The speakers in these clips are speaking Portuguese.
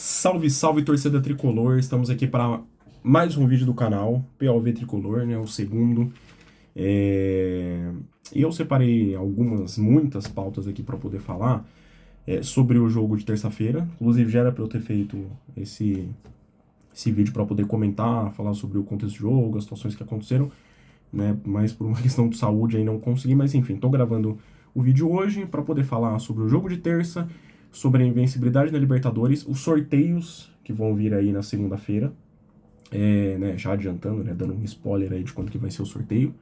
Salve, salve, torcida tricolor! Estamos aqui para mais um vídeo do canal, POV Tricolor, né? O segundo. E eu separei muitas pautas aqui para poder falar sobre o jogo de terça-feira. Inclusive, já era para eu ter feito esse vídeo para poder comentar, falar sobre o contexto do jogo, as situações que aconteceram, né? Mas por uma questão de saúde aí não consegui. Mas enfim, estou gravando o vídeo hoje para poder falar sobre o jogo de terça, sobre a invencibilidade da Libertadores, os sorteios que vão vir aí na segunda-feira, né, já adiantando, né, dando um spoiler aí de quando que vai ser o sorteio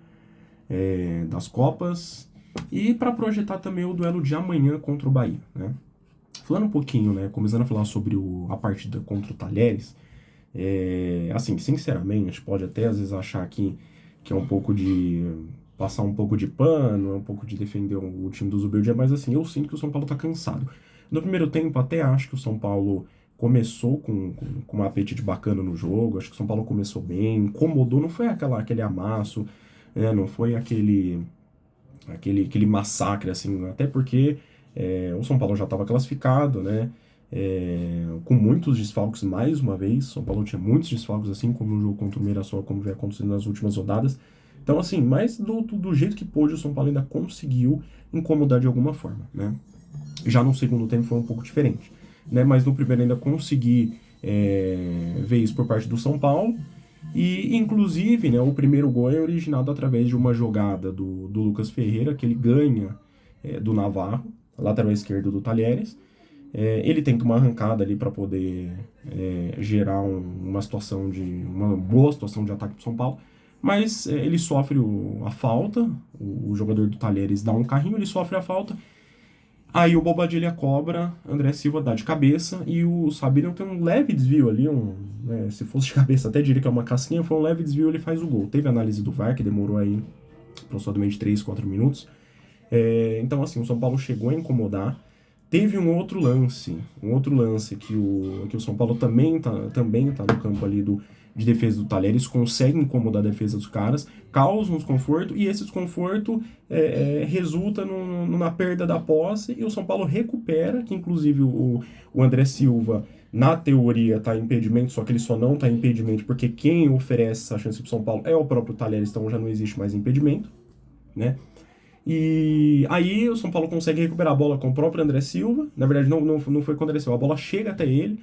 das Copas, e para projetar também o duelo de amanhã contra o Bahia, né. Falando um pouquinho, né, começando a falar sobre a partida contra o Talheres, assim, sinceramente, pode até às vezes achar que é um pouco de passar um pouco de pano, é um pouco de defender o time do Zubeldia, mas assim, eu sinto que o São Paulo tá cansado. No primeiro tempo, até acho que o São Paulo começou com um apetite bacana no jogo, acho que o São Paulo começou bem, incomodou, não foi aquele amasso, né, não foi aquele massacre, assim, até porque o São Paulo já estava classificado, né, com muitos desfalques mais uma vez. São Paulo tinha muitos desfalques, assim como no jogo contra o Mirassol, como vem acontecendo nas últimas rodadas. Então, assim, mas do jeito que pôde, o São Paulo ainda conseguiu incomodar de alguma forma, né. Já no segundo tempo foi um pouco diferente, né? Mas no primeiro ainda consegui ver isso por parte do São Paulo. E, inclusive, né, o primeiro gol é originado através de uma jogada do Lucas Ferreira, que ele ganha do Navarro, lateral esquerdo do Talheres. Ele tenta uma arrancada ali para poder gerar uma boa situação de ataque para São Paulo, mas ele sofre a falta, o jogador do Talheres dá um carrinho, ele sofre a falta. Aí o Bobadilha cobra, André Silva dá de cabeça e o Sabino tem um leve desvio ali, se fosse de cabeça até diria que é uma casquinha, foi um leve desvio, ele faz o gol. Teve análise do VAR, que demorou aí aproximadamente 3, 4 minutos. Então assim, o São Paulo chegou a incomodar. Teve um outro lance que o São Paulo também tá no campo ali de defesa do Talheres, consegue incomodar a defesa dos caras, causa um desconforto, e esse desconforto resulta na perda da posse, e o São Paulo recupera, que inclusive o André Silva, na teoria, tá em impedimento, só que ele só não tá em impedimento porque quem oferece essa chance pro São Paulo é o próprio Talheres, então já não existe mais impedimento, né? E aí o São Paulo consegue recuperar a bola com o próprio André Silva. Na verdade, não foi com o André Silva. A bola chega até ele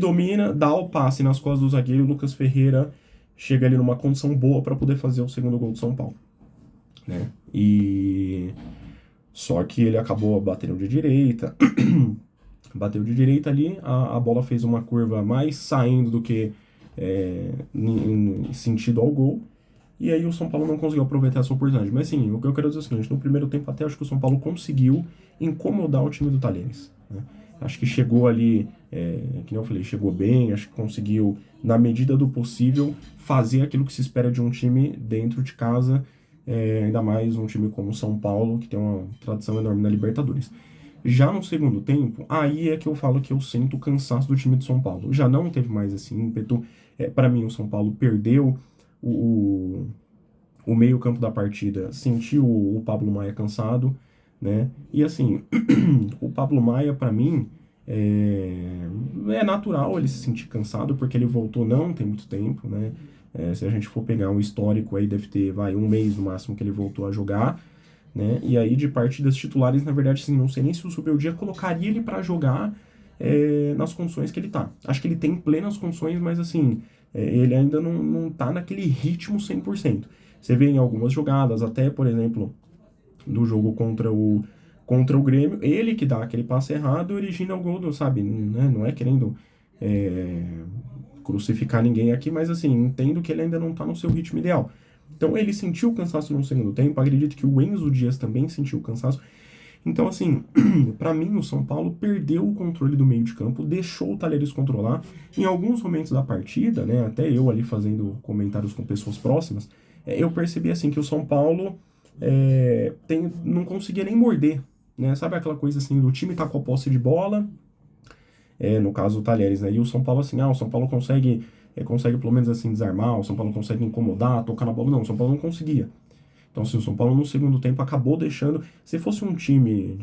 domina, dá o passe nas costas do zagueiro. O Lucas Ferreira chega ali numa condição boa para poder fazer o segundo gol do São Paulo, né? E só que ele acabou batendo de direita. Bateu de direita ali, a bola fez uma curva mais saindo do que em sentido ao gol. E aí o São Paulo não conseguiu aproveitar essa oportunidade. Mas sim, o que eu quero dizer é o seguinte, no primeiro tempo até acho que o São Paulo conseguiu incomodar o time do Talheres, né? Acho que chegou ali, que nem eu falei, chegou bem, acho que conseguiu, na medida do possível, fazer aquilo que se espera de um time dentro de casa, ainda mais um time como o São Paulo, que tem uma tradição enorme na Libertadores. Já no segundo tempo, aí é que eu falo que eu sinto o cansaço do time de São Paulo. Já não teve mais esse ímpeto. Para mim, o São Paulo perdeu o, o meio-campo da partida, sentiu o Pablo Maia cansado, né? E assim, o Pablo Maia, para mim, é natural ele se sentir cansado, porque ele voltou não tem muito tempo, né? Se a gente for pegar um histórico aí, deve ter, um mês no máximo que ele voltou a jogar, né? E aí, de partidas titulares, na verdade, assim, não sei nem se o Zubeldia colocaria ele para jogar nas condições que ele tá. Acho que ele tem plenas condições, mas assim, ele ainda não tá naquele ritmo 100%. Você vê em algumas jogadas, até, por exemplo, do jogo contra o Grêmio, ele que dá aquele passe errado origina o gol, sabe? Né? Não é querendo crucificar ninguém aqui, mas assim, entendo que ele ainda não tá no seu ritmo ideal. Então ele sentiu o cansaço no segundo tempo, acredito que o Enzo Dias também sentiu o cansaço. Então, assim, para mim, o São Paulo perdeu o controle do meio de campo, deixou o Talheres controlar. Em alguns momentos da partida, né, até eu ali fazendo comentários com pessoas próximas, eu percebi, assim, que o São Paulo não conseguia nem morder, né? Sabe aquela coisa, assim, do time tá com a posse de bola, no caso o Talheres, né? E o São Paulo, assim, o São Paulo consegue pelo menos, assim, desarmar, o São Paulo consegue incomodar, tocar na bola. Não, o São Paulo não conseguia. Então, assim, o São Paulo no segundo tempo acabou deixando, se fosse um time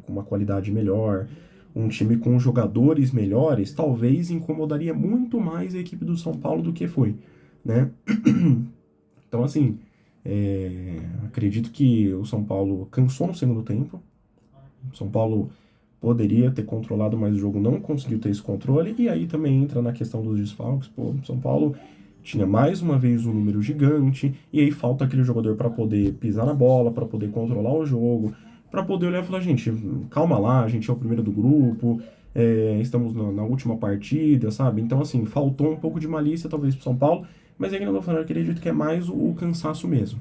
com uma qualidade melhor, um time com jogadores melhores, talvez incomodaria muito mais a equipe do São Paulo do que foi, né? Então, assim, acredito que o São Paulo cansou no segundo tempo. O São Paulo poderia ter controlado mais o jogo, não conseguiu ter esse controle, e aí também entra na questão dos desfalques. Pô, o São Paulo tinha mais uma vez um número gigante, e aí falta aquele jogador para poder pisar na bola, para poder controlar o jogo, para poder olhar e falar, gente, calma lá, a gente é o primeiro do grupo, estamos na última partida, sabe? Então, assim, faltou um pouco de malícia, talvez, pro São Paulo, mas é que eu tô falando, eu acredito que é mais o cansaço mesmo.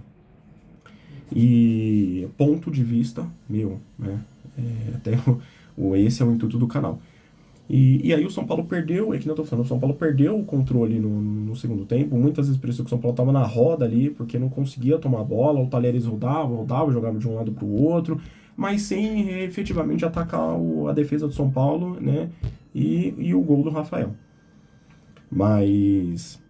E ponto de vista meu, né? Até esse é o intuito do canal. E aí o São Paulo perdeu, é que não eu tô falando, o São Paulo perdeu o controle no segundo tempo. Muitas vezes parecia que o São Paulo tava na roda ali, porque não conseguia tomar a bola, o Talheres rodava, jogava de um lado pro outro, mas sem efetivamente atacar a defesa do São Paulo, né? E o gol do Rafael. Mas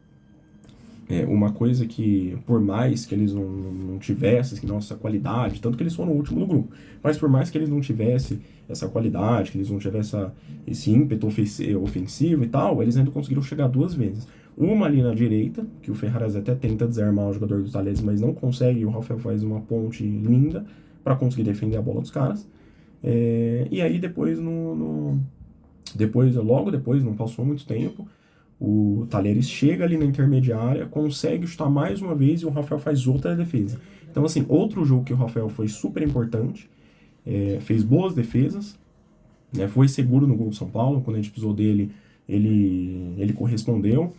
uma coisa que, por mais que eles não tivessem, assim, nossa, qualidade, tanto que eles foram o último do grupo, mas por mais que eles não tivessem essa qualidade, que eles não tivessem esse ímpeto ofensivo e tal, eles ainda conseguiram chegar duas vezes. Uma ali na direita, que o Ferraras até tenta desarmar o jogador do Talheres, mas não consegue, e o Rafael faz uma ponte linda para conseguir defender a bola dos caras. E aí depois, logo depois, não passou muito tempo, o Talheres chega ali na intermediária, consegue chutar mais uma vez e o Rafael faz outra defesa. Então, assim, outro jogo que o Rafael foi super importante, fez boas defesas, né, foi seguro no gol do São Paulo, quando a gente precisou dele, ele correspondeu,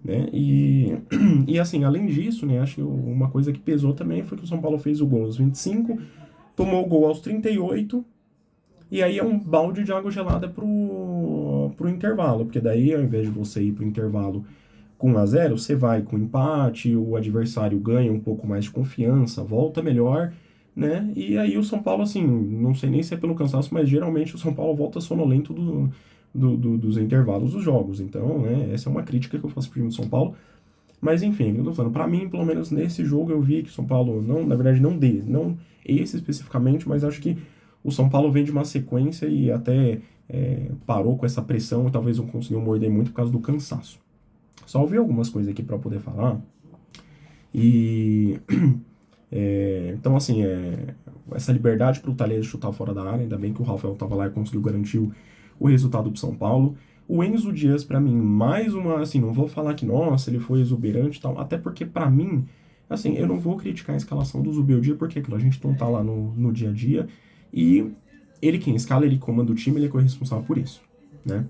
né, e assim, além disso, né, acho que uma coisa que pesou também foi que o São Paulo fez o gol aos 25, tomou o gol aos 38, e aí é um balde de água gelada pro intervalo, porque daí ao invés de você ir pro intervalo com 1 a 0, você vai com empate, o adversário ganha um pouco mais de confiança, volta melhor, né? E aí o São Paulo, assim, não sei nem se é pelo cansaço, mas geralmente o São Paulo volta sonolento dos intervalos dos jogos. Então, né, essa é uma crítica que eu faço pro time do São Paulo. Mas enfim, eu tô falando, pra mim, pelo menos nesse jogo eu vi que o São Paulo, não, na verdade não esse especificamente, mas acho que o São Paulo vem de uma sequência e até parou com essa pressão e talvez não conseguiu morder muito por causa do cansaço. Só ouvi algumas coisas aqui para poder falar. E então, assim, essa liberdade para o Talheres chutar fora da área, ainda bem que o Rafael estava lá e conseguiu garantir o resultado para São Paulo. O Enzo Dias, para mim, mais uma, assim, não vou falar que, nossa, ele foi exuberante e tal, até porque, para mim, assim, eu não vou criticar a escalação do Zubeldia, porque aquilo, a gente não tá lá no dia a dia, e ele quem escala, ele comanda o time, ele é corresponsável por isso, né?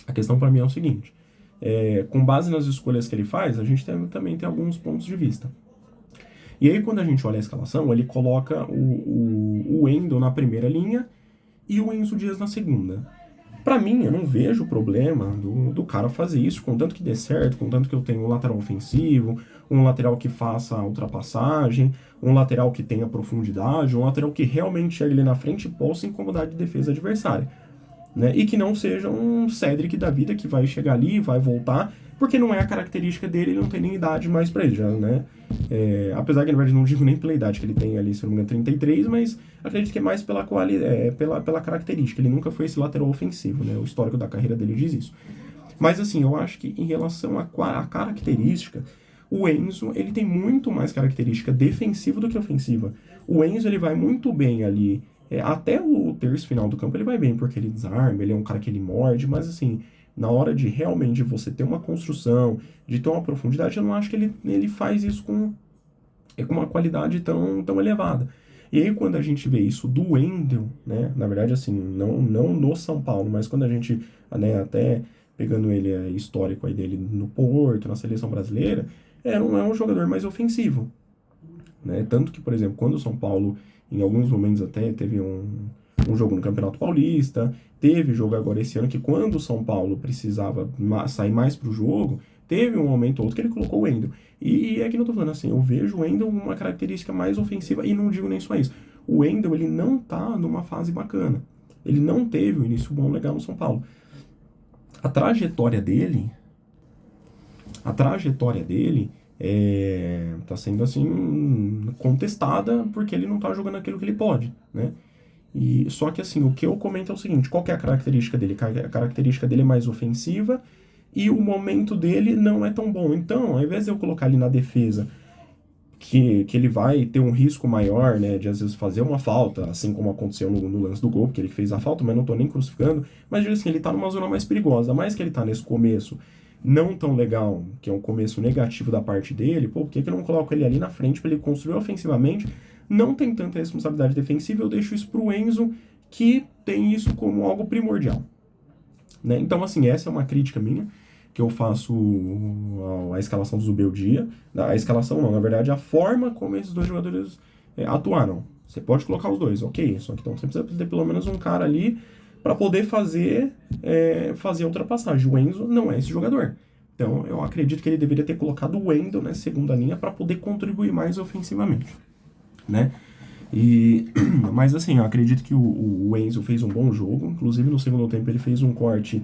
A questão para mim é o seguinte, com base nas escolhas que ele faz, a gente também tem alguns pontos de vista. E aí, quando a gente olha a escalação, ele coloca o Wendel na primeira linha e o Enzo Dias na segunda. Pra mim, eu não vejo problema do cara fazer isso, contanto que dê certo, contanto que eu tenha um lateral ofensivo, um lateral que faça a ultrapassagem, um lateral que tenha profundidade, um lateral que realmente chegue ali na frente e possa incomodar de defesa adversária. Né? E que não seja um Cedric da vida que vai chegar ali, vai voltar, porque não é a característica dele, ele não tem nem idade mais pra ele, já, né? Apesar que, na verdade, não digo nem pela idade que ele tem ali, se não me engano, 33, mas acredito que é mais pela característica. Ele nunca foi esse lateral ofensivo, né? O histórico da carreira dele diz isso. Mas, assim, eu acho que em relação à característica, o Enzo, ele tem muito mais característica defensiva do que ofensiva. O Enzo, ele vai muito bem ali, até o terço final do campo ele vai bem, porque ele desarma, ele é um cara que ele morde, mas assim, na hora de realmente você ter uma construção, de ter uma profundidade, eu não acho que ele faz isso com uma qualidade tão elevada. E aí quando a gente vê isso do Wendel, né, na verdade assim, não no São Paulo, mas quando a gente, né, até pegando ele histórico aí dele no Porto, na seleção brasileira, não é um jogador mais ofensivo, né? Tanto que, por exemplo, quando o São Paulo, em alguns momentos até, teve um jogo no Campeonato Paulista, teve jogo agora esse ano que quando o São Paulo precisava sair mais pro jogo, teve um momento ou outro que ele colocou o Wendel. E é que eu tô falando assim, eu vejo o Wendel uma característica mais ofensiva, e não digo nem só isso. O Wendel, ele não tá numa fase bacana. Ele não teve um início bom, legal no São Paulo. A trajetória dele tá sendo assim contestada porque ele não tá jogando aquilo que ele pode, né? E só que assim, o que eu comento é o seguinte, qual que é a característica dele? A característica dele é mais ofensiva e o momento dele não é tão bom. Então, ao invés de eu colocar ele na defesa, que ele vai ter um risco maior, né, de às vezes fazer uma falta, assim como aconteceu no lance do gol, porque ele fez a falta, mas não tô nem crucificando, mas digo assim, ele tá numa zona mais perigosa, mais que ele tá nesse começo não tão legal, que é um começo negativo da parte dele, pô, por que que eu não coloco ele ali na frente para ele construir ofensivamente? Não tem tanta responsabilidade defensiva, eu deixo isso pro Enzo, que tem isso como algo primordial, né? Então, assim, essa é uma crítica minha, que eu faço a escalação do Zubeldia. A escalação não, na verdade, a forma como esses dois jogadores atuaram. Você pode colocar os dois, ok, só que então você precisa ter pelo menos um cara ali para poder fazer a ultrapassagem. O Enzo não é esse jogador. Então, eu acredito que ele deveria ter colocado o Wendel na segunda linha para poder contribuir mais ofensivamente, né? Mas assim, eu acredito que o Enzo fez um bom jogo. Inclusive, no segundo tempo, ele fez um corte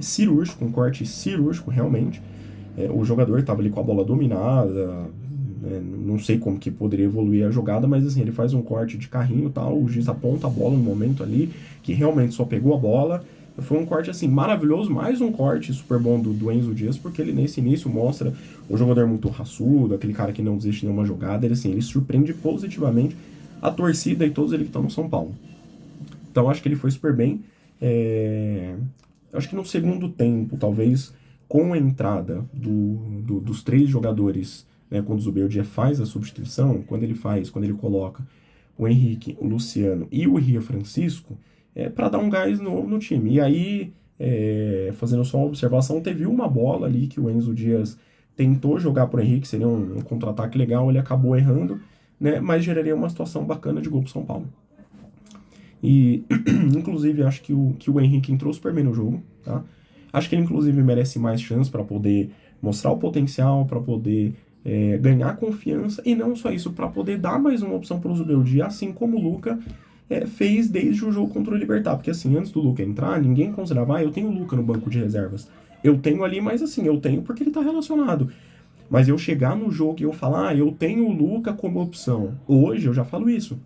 cirúrgico, um corte cirúrgico, realmente. O jogador estava ali com a bola dominada, né, não sei como que poderia evoluir a jogada, mas assim, ele faz um corte de carrinho e tal, o juiz aponta a bola no momento ali, que realmente só pegou a bola. Foi um corte, assim, maravilhoso, mais um corte super bom do Enzo Dias, porque ele nesse início mostra um jogador muito raçudo, aquele cara que não desiste de nenhuma jogada, ele, assim, ele surpreende positivamente a torcida e todos eles que estão no São Paulo. Então, acho que ele foi super bem. Acho que no segundo tempo, talvez, com a entrada dos três jogadores, né, quando o Zubeldia faz a substituição, quando ele coloca o Henrique, o Luciano e o Ria Francisco, para dar um gás novo no time. E aí, fazendo só uma observação, teve uma bola ali que o Enzo Dias tentou jogar para o Henrique, seria um contra-ataque legal, ele acabou errando, né, mas geraria uma situação bacana de gol para São Paulo. E, inclusive, acho que o Henrique entrou super bem no jogo, tá? Acho que ele, inclusive, merece mais chance para poder mostrar o potencial, para poder ganhar confiança, e não só isso, para poder dar mais uma opção para o Zubeldia, assim como o Luca fez desde o jogo contra o Libertad. Porque, assim, antes do Luca entrar, ninguém considerava, eu tenho o Luca no banco de reservas. Eu tenho ali, mas assim, eu tenho porque ele tá relacionado. Mas eu chegar no jogo e eu falar, eu tenho o Luca como opção. Hoje eu já falo isso.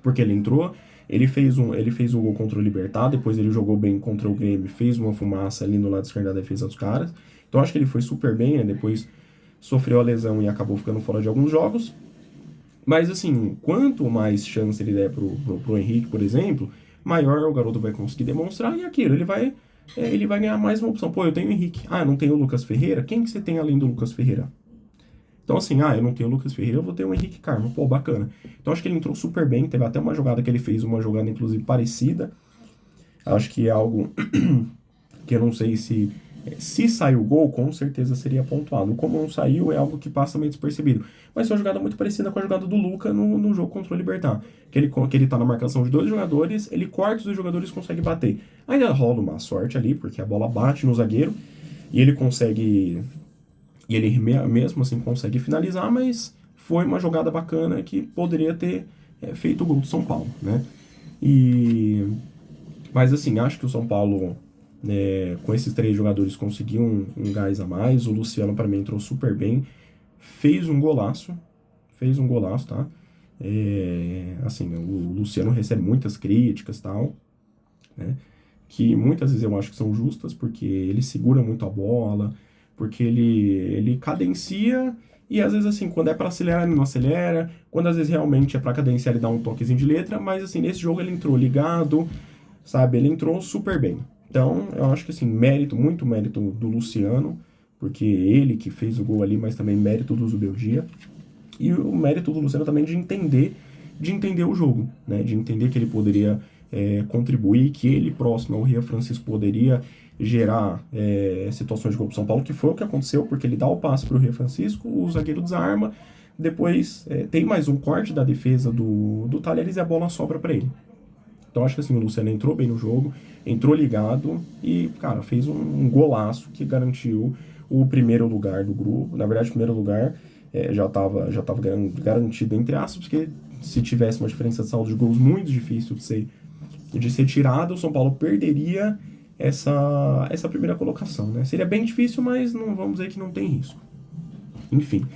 Porque ele entrou, ele fez o gol contra o Libertad, depois ele jogou bem contra o Grêmio, fez uma fumaça ali no lado esquerdo da defesa dos caras. Então acho que ele foi super bem, né? Depois sofreu a lesão e acabou ficando fora de alguns jogos. Mas assim, quanto mais chance ele der pro Henrique, por exemplo, maior o garoto vai conseguir demonstrar e aquilo, ele vai ganhar mais uma opção. Pô, eu tenho o Henrique. Ah, não tenho o Lucas Ferreira? Quem que você tem além do Lucas Ferreira? Então, assim, eu não tenho o Lucas Ferreira, eu vou ter o Henrique Carmo. Pô, bacana. Então, acho que ele entrou super bem. Teve até uma jogada que ele fez, uma jogada, inclusive, parecida. Acho que é algo que eu não sei se saiu o gol, com certeza seria pontuado. Como não saiu, é algo que passa meio despercebido. Mas foi uma jogada muito parecida com a jogada do Luca no jogo contra o Libertad. Que ele tá na marcação de dois jogadores, ele corta os dois jogadores e consegue bater. Ainda rola uma sorte ali, porque a bola bate no zagueiro e ele consegue... E ele mesmo assim consegue finalizar, mas foi uma jogada bacana que poderia ter feito o gol do São Paulo, né? Mas assim, acho que o São Paulo, com esses três jogadores, conseguiu um gás a mais. O Luciano, para mim, entrou super bem. Fez um golaço, tá? Assim, o Luciano recebe muitas críticas e tal, né? Que muitas vezes eu acho que são justas, porque ele segura muito a bola, porque ele cadencia e às vezes assim, quando é para acelerar ele não acelera, quando às vezes realmente é para cadenciar ele dá um toquezinho de letra, mas assim, nesse jogo ele entrou ligado, sabe? Ele entrou super bem. Então, eu acho que assim, muito mérito do Luciano, porque ele que fez o gol ali, mas também mérito do Zubeldia. E o mérito do Luciano também de entender o jogo, né? De entender que ele poderia contribuir, que ele próximo ao Ria Francisco poderia gerar situações de gol para São Paulo, que foi o que aconteceu, porque ele dá o passe para o Ria Francisco, o zagueiro desarma, depois tem mais um corte da defesa do Talheres e a bola sobra para ele. Então acho que assim, o Luciano entrou bem no jogo, entrou ligado e, cara, fez um golaço que garantiu o primeiro lugar do grupo. Na verdade, o primeiro lugar já estava garantido, entre aspas, porque se tivesse uma diferença de saldo de gols muito difícil de ser tirado, o São Paulo perderia essa primeira colocação, né? Seria bem difícil, mas não vamos dizer que não tem risco. Enfim.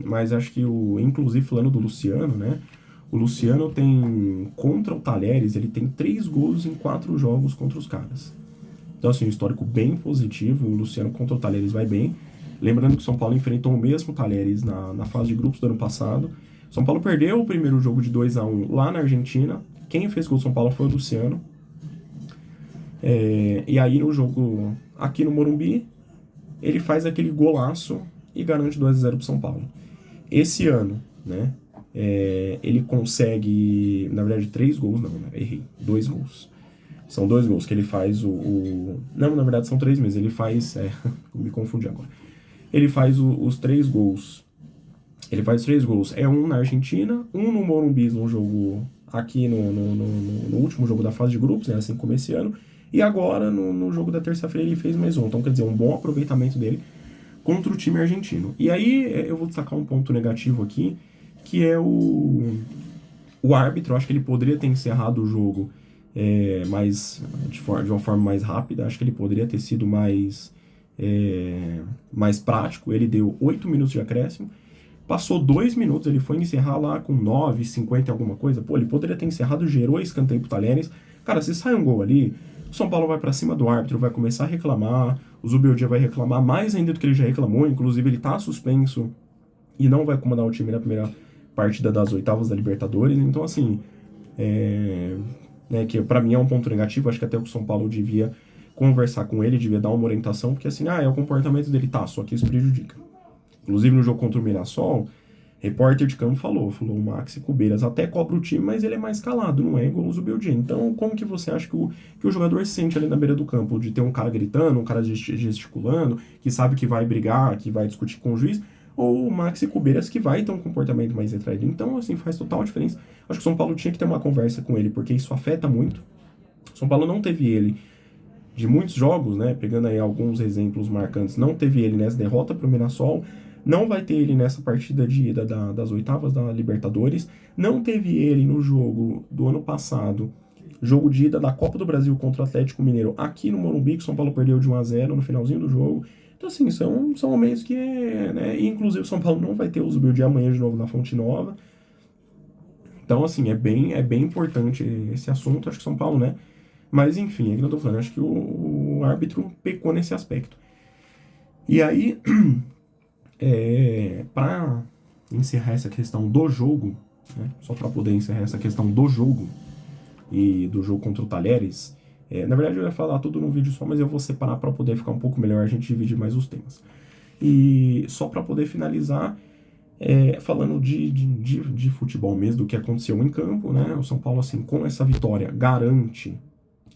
Mas acho que, inclusive falando do Luciano, né? O Luciano tem, contra o Talheres, ele tem 3 gols em 4 jogos contra os caras. Então, assim, um histórico bem positivo. O Luciano contra o Talheres vai bem. Lembrando que o São Paulo enfrentou o mesmo Talheres na fase de grupos do ano passado. O São Paulo perdeu o primeiro jogo de 2-1 lá na Argentina. Quem fez gol do São Paulo foi o Luciano. E aí, no jogo aqui no Morumbi, ele faz aquele golaço e garante 2-0 pro São Paulo. Esse ano, né, ele consegue, na verdade, 3 gols, não, né, errei, 2 gols. São 2 gols que ele faz Não, na verdade são 3 mesmo, ele faz... me confundi agora. Ele faz os 3 gols. Ele faz 3 gols. É um na Argentina, um no Morumbi, no jogo aqui no último jogo da fase de grupos, né, assim como esse ano. E agora, no jogo da terça-feira, ele fez mais um. Então, quer dizer, um bom aproveitamento dele contra o time argentino. E aí, eu vou destacar um ponto negativo aqui, que é o árbitro. Eu acho que ele poderia ter encerrado o jogo de uma forma mais rápida. Acho que ele poderia ter sido mais prático. Ele deu 8 minutos de acréscimo. Passou 2 minutos, ele foi encerrar lá com 9:50 alguma coisa. Pô, ele poderia ter encerrado, gerou escanteio pro Talheres. Cara, se sai um gol ali, o São Paulo vai pra cima do árbitro, vai começar a reclamar, o Zubeldia vai reclamar mais ainda do que ele já reclamou, inclusive ele tá suspenso e não vai comandar o time na primeira partida das oitavas da Libertadores. Então, assim, que pra mim é um ponto negativo. Acho que até o São Paulo devia conversar com ele, devia dar uma orientação, porque assim, é o comportamento dele, tá, só que isso prejudica. Inclusive no jogo contra o Mirassol, repórter de campo falou, o Maxi Cubeiras até cobra o time, mas ele é mais calado, não é igual o Zubeldia. Então, como que você acha que o jogador se sente ali na beira do campo, de ter um cara gritando, um cara gesticulando, que sabe que vai brigar, que vai discutir com o juiz, ou o Maxi Cubeiras que vai ter um comportamento mais retraído? Então, assim, faz total diferença. Acho que o São Paulo tinha que ter uma conversa com ele, porque isso afeta muito. O São Paulo não teve ele de muitos jogos, né, pegando aí alguns exemplos marcantes, não teve ele nessa derrota para o Mirassol, não vai ter ele nessa partida de ida das oitavas da Libertadores, não teve ele no jogo do ano passado, jogo de ida da Copa do Brasil contra o Atlético Mineiro, aqui no Morumbi, que o São Paulo perdeu de 1-0 no finalzinho do jogo. Então, assim, são momentos que, né, inclusive o São Paulo não vai ter o Zubeldia amanhã de novo na Fonte Nova. Então, assim, é bem importante esse assunto, acho que o São Paulo, né? Mas, enfim, é que eu tô falando, acho que o árbitro pecou nesse aspecto. E aí, para encerrar essa questão do jogo, né, só para poder encerrar essa questão do jogo e do jogo contra o Talheres, na verdade eu ia falar tudo num vídeo só, mas eu vou separar para poder ficar um pouco melhor, a gente dividir mais os temas. E só para poder finalizar, falando de futebol mesmo, do que aconteceu em campo, né, o São Paulo, assim, com essa vitória, garante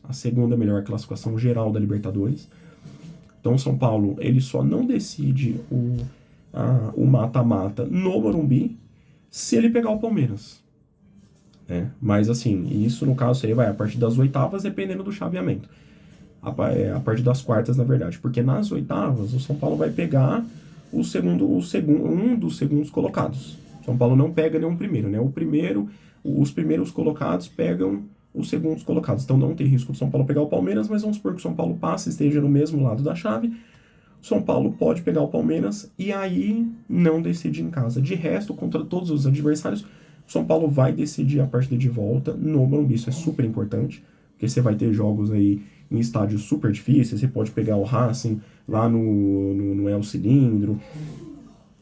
a segunda melhor classificação geral da Libertadores. Então o São Paulo, ele só não decide o mata-mata no Morumbi se ele pegar o Palmeiras. Mas assim, isso no caso seria a partir das oitavas, dependendo do chaveamento. A partir das quartas, na verdade. Porque nas oitavas, o São Paulo vai pegar um dos segundos colocados. O São Paulo não pega nenhum primeiro, né? Os primeiros colocados pegam os segundos colocados. Então não tem risco do São Paulo pegar o Palmeiras, mas vamos supor que o São Paulo passe e esteja no mesmo lado da chave. O São Paulo pode pegar o Palmeiras e aí não decide em casa. De resto, contra todos os adversários, o São Paulo vai decidir a partida de volta no Morumbi. Isso é super importante, porque você vai ter jogos aí em estádios super difíceis. Você pode pegar o Racing lá no El Cilindro,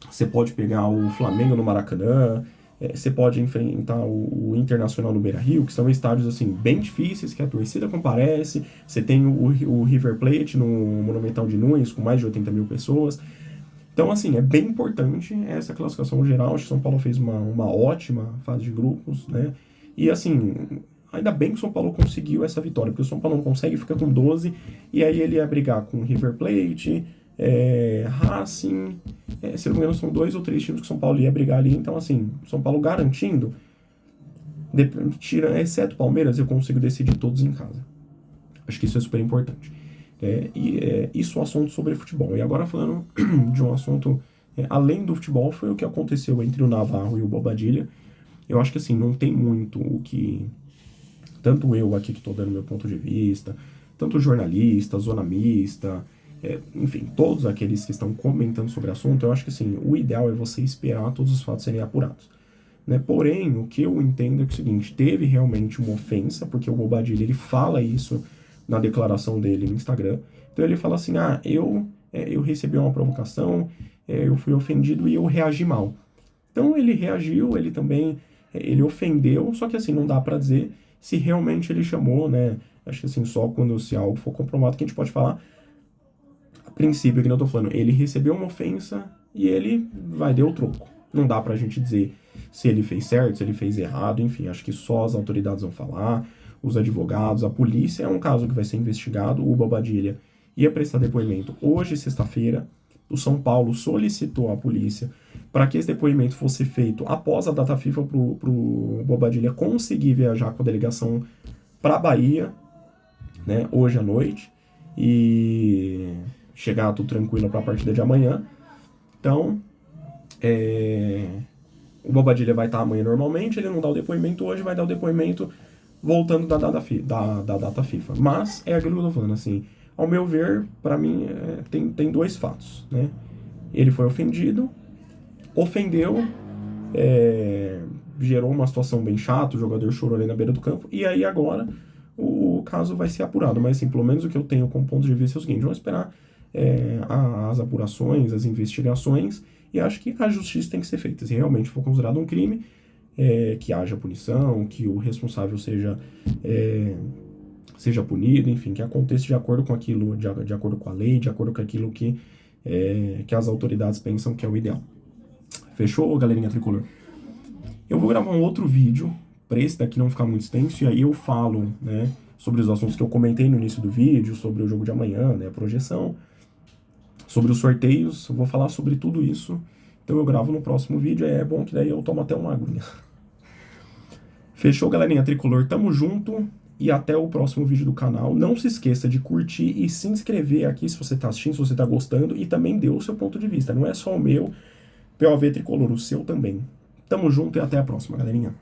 você pode pegar o Flamengo no Maracanã, você pode enfrentar o Internacional no Beira-Rio, que são estádios assim bem difíceis, que a torcida comparece. Você tem o River Plate no Monumental de Nunes, com mais de 80 mil pessoas. Então, assim, é bem importante essa classificação geral. Acho que o São Paulo fez uma ótima fase de grupos, né? E, assim, ainda bem que o São Paulo conseguiu essa vitória, porque o São Paulo não consegue, fica com 12, e aí ele ia brigar com o River Plate, Racing, se não me engano são 2 ou 3 times que o São Paulo ia brigar ali. Então, assim, o São Paulo garantindo, exceto o Palmeiras, eu consigo decidir todos em casa. Acho que isso é super importante. Isso é um assunto sobre futebol. E agora falando de um assunto além do futebol, foi o que aconteceu entre o Navarro e o Bobadilla. Eu acho que assim, não tem muito o que, tanto eu aqui que estou dando meu ponto de vista, tanto jornalista, zona mista, enfim, todos aqueles que estão comentando sobre o assunto, eu acho que assim, o ideal é você esperar todos os fatos serem apurados. né? Porém, o que eu entendo é que é o seguinte, teve realmente uma ofensa, porque o Bobadilha, ele fala isso na declaração dele no Instagram. Então ele fala assim, eu recebi uma provocação, eu fui ofendido e eu reagi mal. Então ele reagiu, ele também, ele ofendeu, só que assim, não dá pra dizer se realmente ele chamou, né? Acho que assim, só quando se algo for comprovado que a gente pode falar. A princípio, que eu tô falando, ele recebeu uma ofensa e ele deu o troco. Não dá pra gente dizer se ele fez certo, se ele fez errado, enfim, acho que só as autoridades vão falar, os advogados, a polícia, é um caso que vai ser investigado, o Bobadilha ia prestar depoimento hoje, sexta-feira, o São Paulo solicitou à polícia para que esse depoimento fosse feito após a data FIFA pro Bobadilha conseguir viajar com a delegação para Bahia, né, hoje à noite, e chegar tudo tranquilo para a partida de amanhã. Então, o Bobadilha vai estar amanhã normalmente, ele não dá o depoimento hoje, vai dar o depoimento voltando da data FIFA. Mas é aquilo que eu tô falando, assim, ao meu ver, para mim, tem dois fatos, né? Ele foi ofendido, ofendeu, gerou uma situação bem chata, o jogador chorou ali na beira do campo, e aí agora o caso vai ser apurado. Mas assim, pelo menos o que eu tenho como ponto de vista é o seguinte, vamos esperar as apurações, as investigações, e acho que a justiça tem que ser feita. Se realmente for considerado um crime, que haja punição, que o responsável seja punido, enfim, que aconteça de acordo com aquilo, de acordo com a lei, de acordo com aquilo que as autoridades pensam que é o ideal. Fechou, galerinha tricolor? Eu vou gravar um outro vídeo, para esse daqui não ficar muito extenso, e aí eu falo, né, sobre os assuntos que eu comentei no início do vídeo, sobre o jogo de amanhã, né, a projeção, sobre os sorteios, eu vou falar sobre tudo isso. Então eu gravo no próximo vídeo, é bom que daí eu tomo até uma aguinha. Fechou, galerinha tricolor? Tamo junto e até o próximo vídeo do canal. Não se esqueça de curtir e se inscrever aqui se você tá assistindo, se você tá gostando, e também dê o seu ponto de vista. Não é só o meu POV tricolor, o seu também. Tamo junto e até a próxima, galerinha.